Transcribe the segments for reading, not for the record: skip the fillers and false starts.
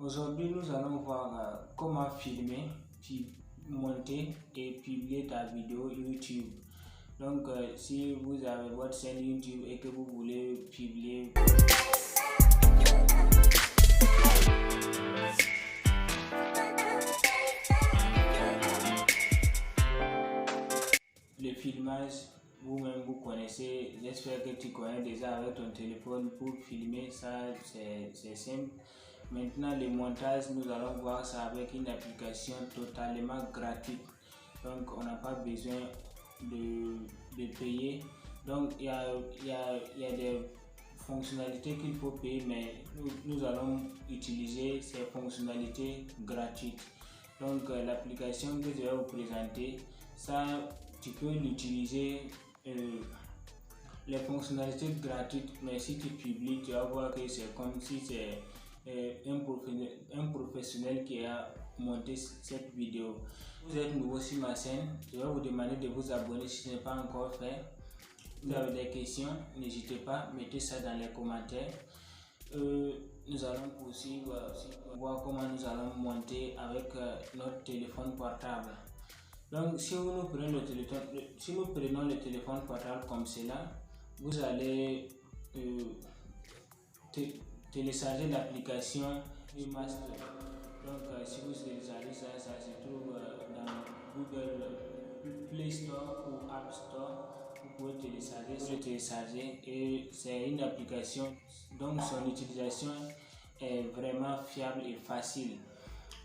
Aujourd'hui, nous allons voir comment filmer, puis monter et publier ta vidéo YouTube. Donc, si vous avez votre chaîne YouTube et que vous voulez publier le filmage, vous-même vous connaissez, j'espère que tu connais déjà avec ton téléphone pour filmer ça, c'est simple. Maintenant le montage, nous allons voir ça avec une application totalement gratuite, donc on n'a pas besoin de payer. Donc il y a des fonctionnalités qu'il faut payer, mais nous allons utiliser ces fonctionnalités gratuites. Donc l'application que je vais vous présenter, ça tu peux l'utiliser, les fonctionnalités gratuites, mais si tu publies, tu vas voir que c'est comme si c'est un professionnel qui a monté cette vidéo. Vous êtes nouveau sur ma chaîne, je vais vous demander de vous abonner si ce n'est pas encore fait. Vous avez des questions, n'hésitez pas, mettez ça dans les commentaires. Nous allons poursuivre, voir comment nous allons monter avec notre téléphone portable. Donc si nous prenons le téléphone portable comme cela, vous allez télécharger l'application Master. Donc si vous téléchargez ça, ça se trouve dans Google Play Store ou App Store. Vous pouvez télécharger et c'est une application, donc son utilisation est vraiment fiable et facile.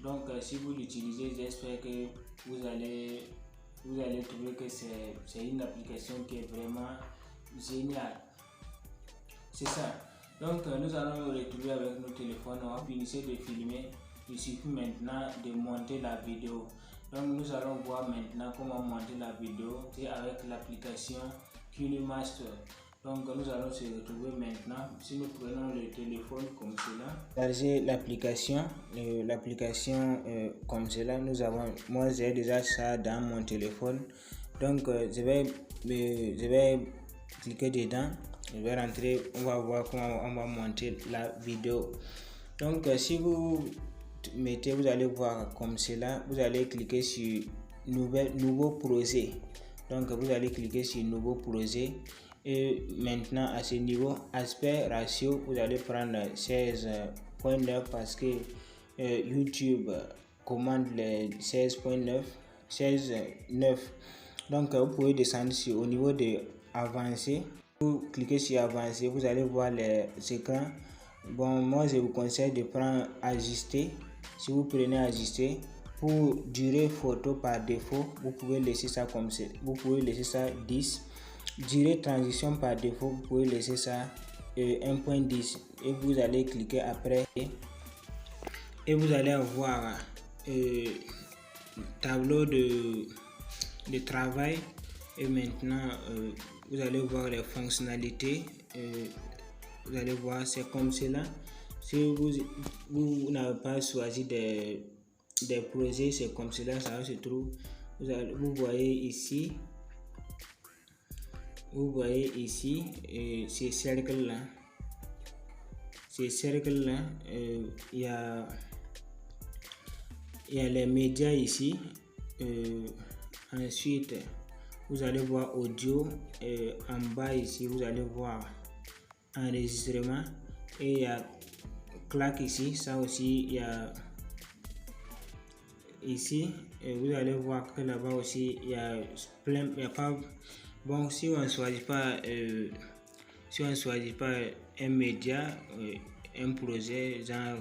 Donc si vous l'utilisez, j'espère que vous allez trouver que c'est une application qui est vraiment géniale. C'est ça. Donc nous allons nous retrouver avec nos téléphones. On va finir de filmer. Il suffit maintenant de monter la vidéo. Donc nous allons voir maintenant comment monter la vidéo. C'est avec l'application KineMaster. Donc nous allons se retrouver maintenant. Si nous prenons le téléphone comme cela, charger l'application, comme cela, moi j'ai déjà ça dans mon téléphone. Donc je vais cliquer dedans, je vais rentrer, on va voir comment on va monter la vidéo. Donc si vous mettez, vous allez voir comme cela, vous allez cliquer sur nouveau projet. Donc vous allez cliquer sur nouveau projet. Et maintenant à ce niveau, aspect ratio, vous allez prendre 16.9 parce que YouTube commande les 16.9, 16.9. Donc vous pouvez descendre au niveau de avancé. Vous cliquez sur avancé, vous allez voir les écrans. Bon, moi je vous conseille de prendre ajuster. Si vous prenez ajuster, pour durée photo par défaut, vous pouvez laisser ça comme ça. Vous pouvez laisser ça 10. Durée transition par défaut, vous pouvez laisser ça 1.10 et vous allez cliquer après et vous allez avoir tableau de travail. Et maintenant vous allez voir les fonctionnalités. Vous allez voir, c'est comme cela. Si vous n'avez pas choisi des projets, c'est comme cela, ça se trouve. Vous voyez ici. Vous voyez ici ces cercles là, il y a les médias ici. Ensuite vous allez voir audio, en bas ici vous allez voir enregistrement et il y a claque ici, ça aussi il y a ici. Vous allez voir que là-bas aussi il y a plein, il y a pas. Bon, si on ne choisit pas un média, un projet, genre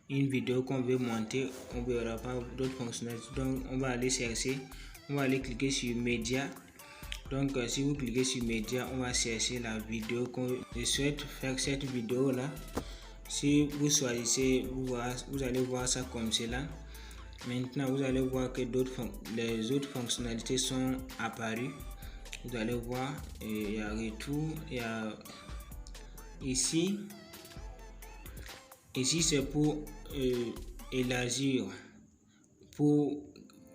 une vidéo qu'on veut monter, on ne verra pas d'autres fonctionnalités. Donc on va aller chercher, on va aller cliquer sur média. Donc si vous cliquez sur média, on va chercher la vidéo qu'on souhaite faire, cette vidéo là. Si vous choisissez, vous allez voir ça comme cela. Maintenant vous allez voir que les autres fonctionnalités sont apparues. Vous allez voir, il y a retour, il y a ici c'est pour élargir.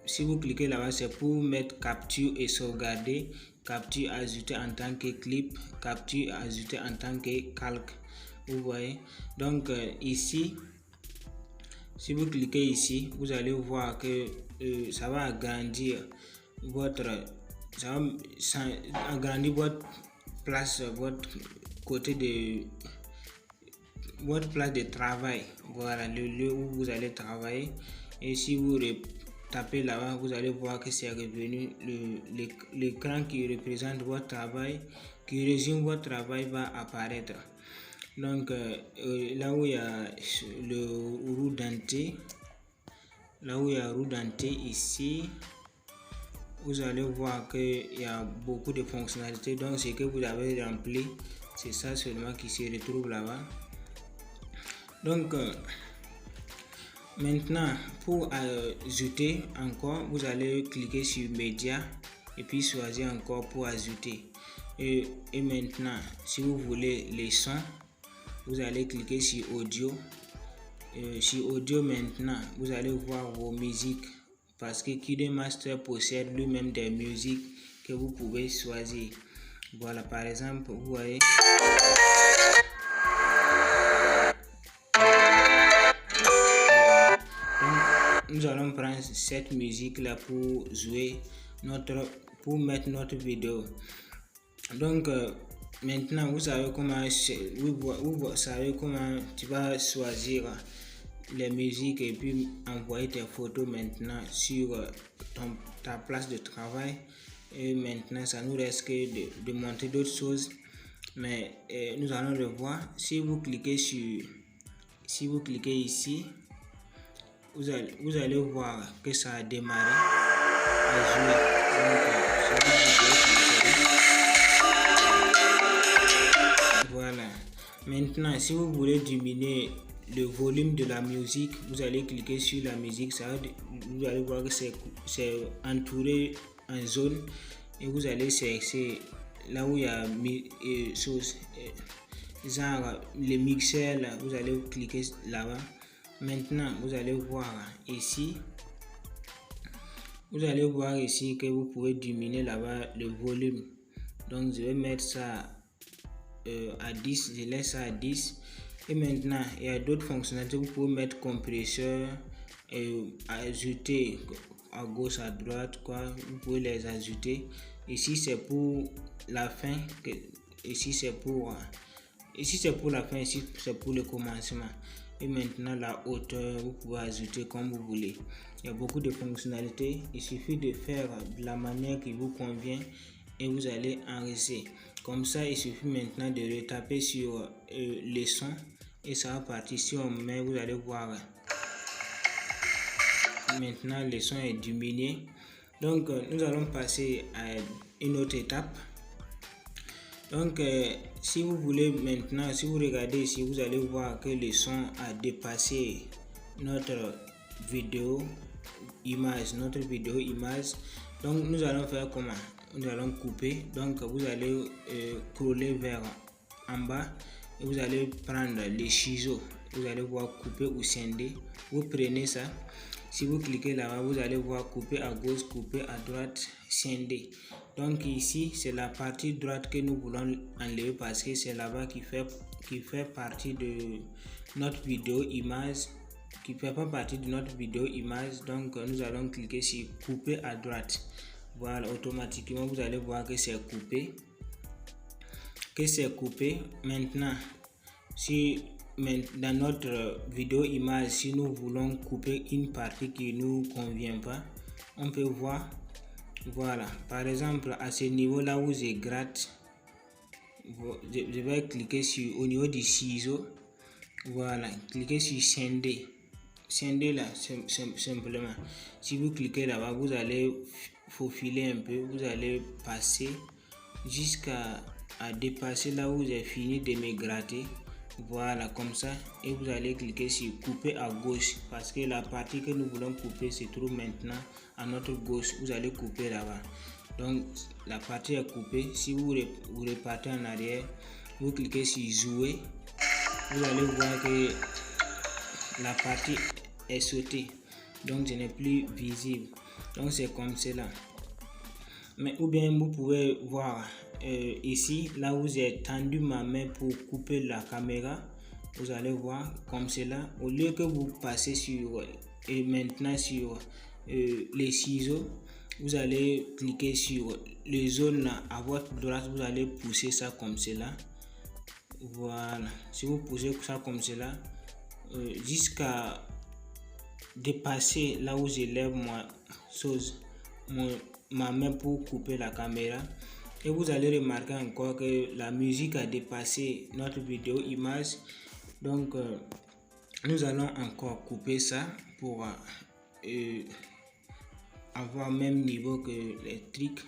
Si vous cliquez là-bas, c'est pour mettre capture et sauvegarder, capture ajouter en tant que clip, capture ajouter en tant que calque. Vous voyez, donc ici Si vous cliquez ici, vous allez voir que ça va agrandir agrandir votre place, votre côté de votre place de travail. Voilà le lieu où vous allez travailler. Et si vous tapez là-bas, vous allez voir que c'est revenu l'écran qui représente votre travail, qui résume votre travail, va apparaître. Donc là où il y a le roue dentée, ici, vous allez voir qu'il y a beaucoup de fonctionnalités. Donc ce que vous avez rempli, c'est ça seulement qui se retrouve là-bas. Donc maintenant, pour ajouter encore, vous allez cliquer sur média et puis choisir encore pour ajouter. Et maintenant, si vous voulez les sons, vous allez cliquer sur audio. Sur audio maintenant, vous allez voir vos musiques, parce que KineMaster possède lui-même des musiques que vous pouvez choisir. Voilà, par exemple, vous voyez. Donc, nous allons prendre cette musique là pour jouer pour mettre notre vidéo. Donc maintenant vous savez comment tu vas choisir les musiques et puis envoyer tes photos maintenant sur ta place de travail. Et maintenant ça nous reste que de montrer d'autres choses, mais nous allons le voir. Si vous cliquez ici, vous allez voir que ça a démarré à jouer. Voilà. Maintenant, si vous voulez diminuer le volume de la musique, vous allez cliquer sur la musique. Vous allez voir que c'est entouré en zone, et vous allez chercher là où il y a genre les mixeurs là, vous allez cliquer là-bas. Maintenant, vous allez voir ici. Vous allez voir ici que vous pouvez diminuer là-bas le volume. Donc je vais mettre ça à 10, je laisse ça à 10. Et maintenant il y a d'autres fonctionnalités. Vous pouvez mettre compresseur et ajouter à gauche, à droite, quoi. Vous pouvez les ajouter. Ici c'est pour la fin, ici c'est pour la fin, ici c'est pour le commencement. Et maintenant la hauteur, vous pouvez ajouter comme vous voulez. Il y a beaucoup de fonctionnalités. Il suffit de faire de la manière qui vous convient et vous allez enregistrer. Comme ça, il suffit maintenant de retaper sur les sons et ça va partir. Si on met, vous allez voir maintenant le son est diminué. Donc nous allons passer à une autre étape. Donc si vous voulez maintenant, si vous regardez ici, vous allez voir que le son a dépassé notre vidéo image. Donc nous allons faire comment? Nous allons couper. Donc vous allez scroller vers en bas et vous allez prendre les ciseaux. Vous allez voir couper ou scinder. Vous prenez ça. Si vous cliquez là-bas, vous allez voir couper à gauche, couper à droite, scinder. Donc ici c'est la partie droite que nous voulons enlever parce que c'est là-bas qui fait partie de notre vidéo image, qui fait pas partie de notre vidéo image. Donc nous allons cliquer sur couper à droite. Voilà, automatiquement vous allez voir que c'est coupé. Maintenant, si dans notre vidéo image, si nous voulons couper une partie qui nous convient pas, on peut voir. Voilà, par exemple à ce niveau là où je gratte, je vais cliquer au niveau du ciseau. Voilà, cliquez sur scinder là simplement. Si vous cliquez là-bas, vous allez faufiler un peu, vous allez passer jusqu'à dépasser là où j'ai fini de me gratter. Voilà, comme ça, et vous allez cliquer sur couper à gauche parce que la partie que nous voulons couper se trouve maintenant à notre gauche. Vous allez couper là-bas. Donc la partie est coupée. Si vous repartez en arrière, vous cliquez sur jouer, vous allez voir que la partie est sautée, donc ce n'est plus visible. Donc c'est comme cela. Mais ou bien vous pouvez voir ici là où j'ai tendu ma main pour couper la caméra, vous allez voir comme cela. Au lieu que vous passez sur et maintenant sur les ciseaux, vous allez cliquer sur les zones à votre droite, vous allez pousser ça comme cela. Voilà, si vous poussez ça comme cela jusqu'à dépasser là où j'élève ma main pour couper la caméra, et vous allez remarquer encore que la musique a dépassé notre vidéo image. Donc nous allons encore couper ça pour avoir même niveau que les trucs.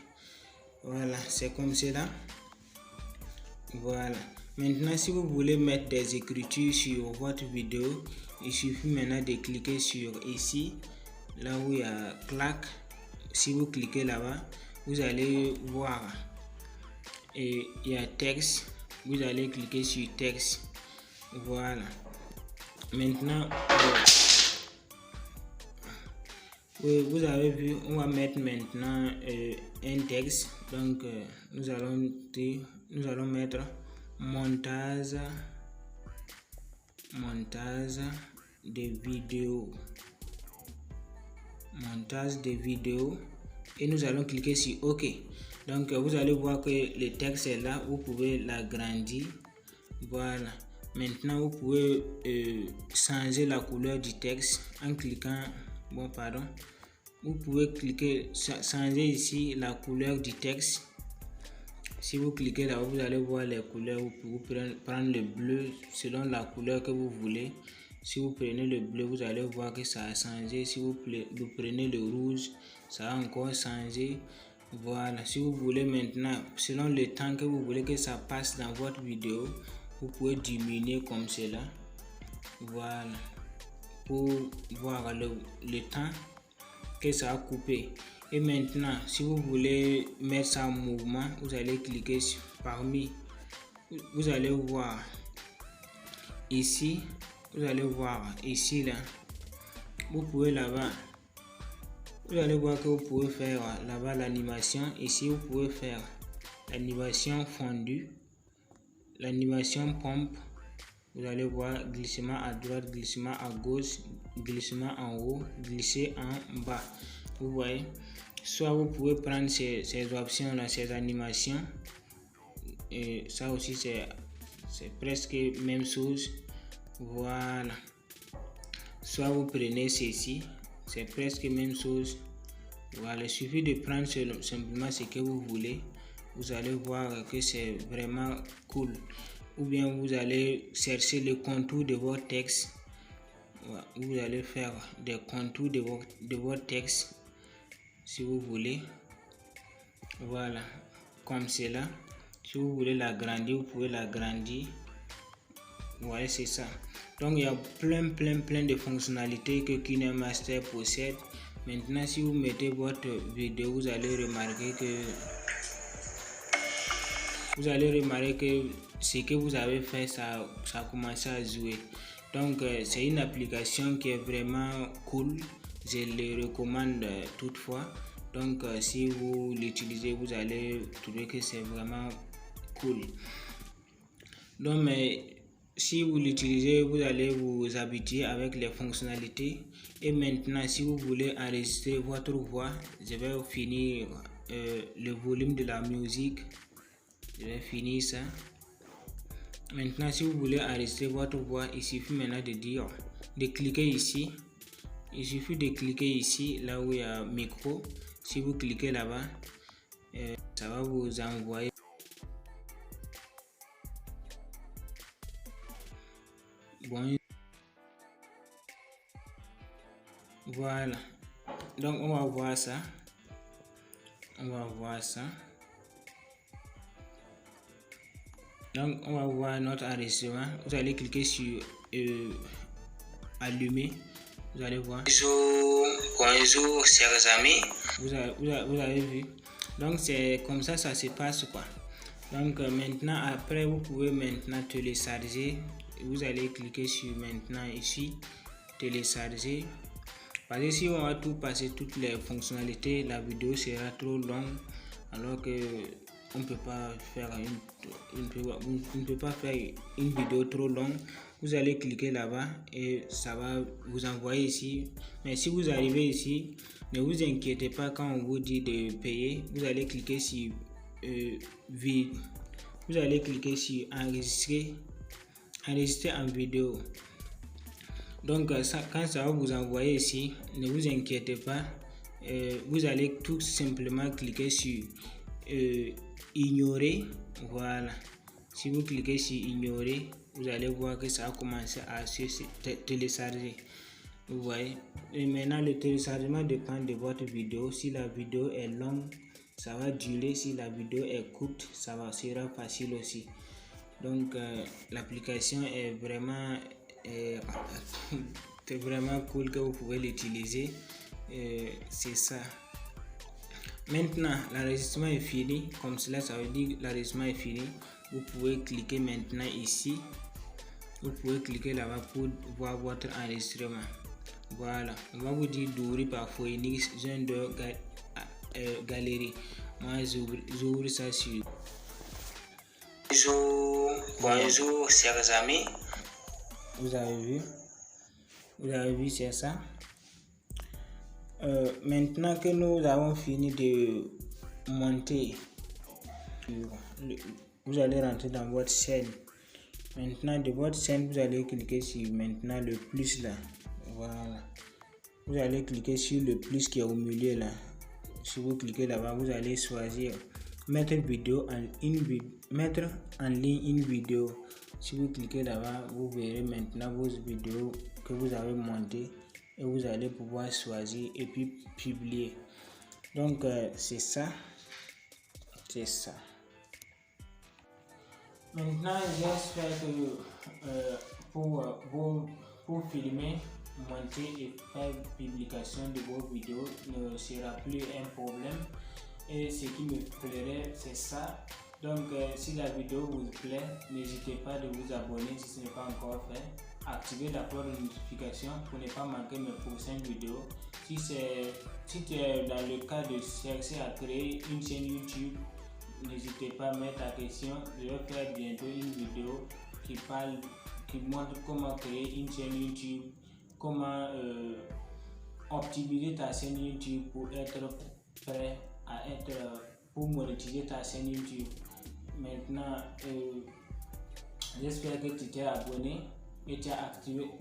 Voilà, c'est comme cela. Voilà, maintenant si vous voulez mettre des écritures sur votre vidéo, il suffit maintenant de cliquer sur ici, là où il y a clac. Si vous cliquez là-bas, vous allez voir et il y a texte, vous allez cliquer sur texte. Voilà, maintenant vous avez vu, on va mettre maintenant un texte. Donc nous allons mettre montage de vidéo, et nous allons cliquer sur OK. Donc vous allez voir que le texte est là, vous pouvez l'agrandir. Voilà, maintenant vous pouvez changer la couleur du texte en cliquant. Vous pouvez cliquer, changer ici la couleur du texte. Si vous cliquez là, vous allez voir les couleurs. Vous pouvez prendre le bleu selon la couleur que vous voulez. Si vous prenez le bleu, vous allez voir que ça a changé. Si vous prenez le rouge, ça a encore changé. Voilà, si vous voulez maintenant, selon le temps que vous voulez que ça passe dans votre vidéo, vous pouvez diminuer comme cela. Voilà, pour voir le temps que ça a coupé. Et maintenant, si vous voulez mettre ça en mouvement, vous allez cliquer sur parmi. Vous allez voir ici, là. Vous pouvez là-bas. Vous allez voir que vous pouvez faire là-bas l'animation. Ici, vous pouvez faire l'animation fondue, l'animation pompe. Vous allez voir glissement à droite, glissement à gauche, glissement en haut, glisser en bas. Vous voyez, soit vous pouvez prendre ces options là, ces animations, et ça aussi c'est presque même chose. Voilà, soit vous prenez ceci, c'est presque même chose. Voilà, il suffit de prendre simplement ce que vous voulez. Vous allez voir que c'est vraiment cool. Ou bien vous allez chercher le contour de votre texte. Vous allez faire des contours de votre texte si vous voulez. Voilà, comme cela. Si vous voulez l'agrandir, vous pouvez l'agrandir. Voilà, c'est ça. Donc il y a plein de fonctionnalités que KineMaster possède. Maintenant, si vous mettez votre vidéo, vous allez remarquer que ce que vous avez fait, ça a commencé à jouer. Donc c'est une application qui est vraiment cool. Je le recommande toutefois. Donc si vous l'utilisez, vous allez trouver que c'est vraiment cool. Donc mais si vous l'utilisez, vous allez vous habituer avec les fonctionnalités. Et maintenant, si vous voulez enregistrer votre voix, je vais finir le volume de la musique. Je vais finir ça. Maintenant, si vous voulez enregistrer votre voix, il suffit maintenant de cliquer ici. Il suffit de cliquer ici, là où il y a micro. Si vous cliquez là-bas, ça va vous envoyer. Bon. Voilà. Donc on va voir ça. Donc on va voir notre enregistrement. Vous allez cliquer sur allumer. Vous allez voir. Bonjour chers amis. Vous avez vu. Donc c'est comme ça se passe quoi. Donc maintenant après vous pouvez maintenant télécharger. Vous allez cliquer sur maintenant ici télécharger. Parce que si on va tout passer toutes les fonctionnalités, la vidéo sera trop longue, alors que on ne peut pas faire une vidéo trop longue. Vous allez cliquer là-bas et ça va vous envoyer ici. Mais si vous arrivez ici, ne vous inquiétez pas quand on vous dit de payer. Vous allez cliquer sur enregistrer en vidéo. Donc quand ça va vous envoyer ici, ne vous inquiétez pas. Vous allez tout simplement cliquer sur ignorer. Voilà. Si vous cliquez sur ignorer, vous allez voir que ça a commencé à se télécharger. Vous voyez. Et maintenant le téléchargement dépend de votre vidéo. Si la vidéo est longue, ça va durer. Si la vidéo est courte, sera facile aussi. Donc l'application est vraiment cool, que vous pouvez l'utiliser. C'est ça. Maintenant l'enregistrement est fini. Comme cela, ça veut dire que l'enregistrement est fini. Vous pouvez cliquer maintenant ici. Vous pouvez cliquer là-bas pour voir votre enregistrement. Voilà, on va vous dire d'ouvrir par Phoenix de galerie. Moi j'ouvre ça sur. Bonjour chers amis. Vous avez vu, c'est ça. Maintenant que nous avons fini de monter, vous allez rentrer dans votre chaîne. Maintenant de votre chaîne, vous allez cliquer sur maintenant le plus là. Voilà. Vous allez cliquer sur le plus qui est au milieu là. Si vous cliquez là-bas, vous allez choisir mettre en ligne une vidéo. Si vous cliquez là-bas, vous verrez maintenant vos vidéos que vous avez montées et vous allez pouvoir choisir et puis publier. Donc c'est ça. Maintenant, j'espère que pour filmer, monter et faire publication de vos vidéos ne sera plus un problème. Et ce qui me plairait, c'est ça. Donc, si la vidéo vous plaît, n'hésitez pas de vous abonner si ce n'est pas encore fait. Activez la cloche de notification pour ne pas manquer mes prochaines vidéos. Si tu es dans le cas de chercher à créer une chaîne YouTube, n'hésitez pas à mettre ta question. Je vais faire bientôt une vidéo qui montre comment créer une chaîne YouTube, comment optimiser ta chaîne YouTube pour être prêt pour monétiser ta chaîne YouTube. Maintenant, j'espère que tu t'es abonné et tu as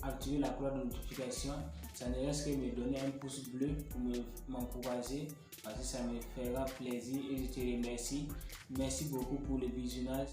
activé la cloche de notification. Ça ne reste que me donner un pouce bleu pour m'encourager, parce que ça me fera plaisir et je te remercie. Merci beaucoup pour le visionnage.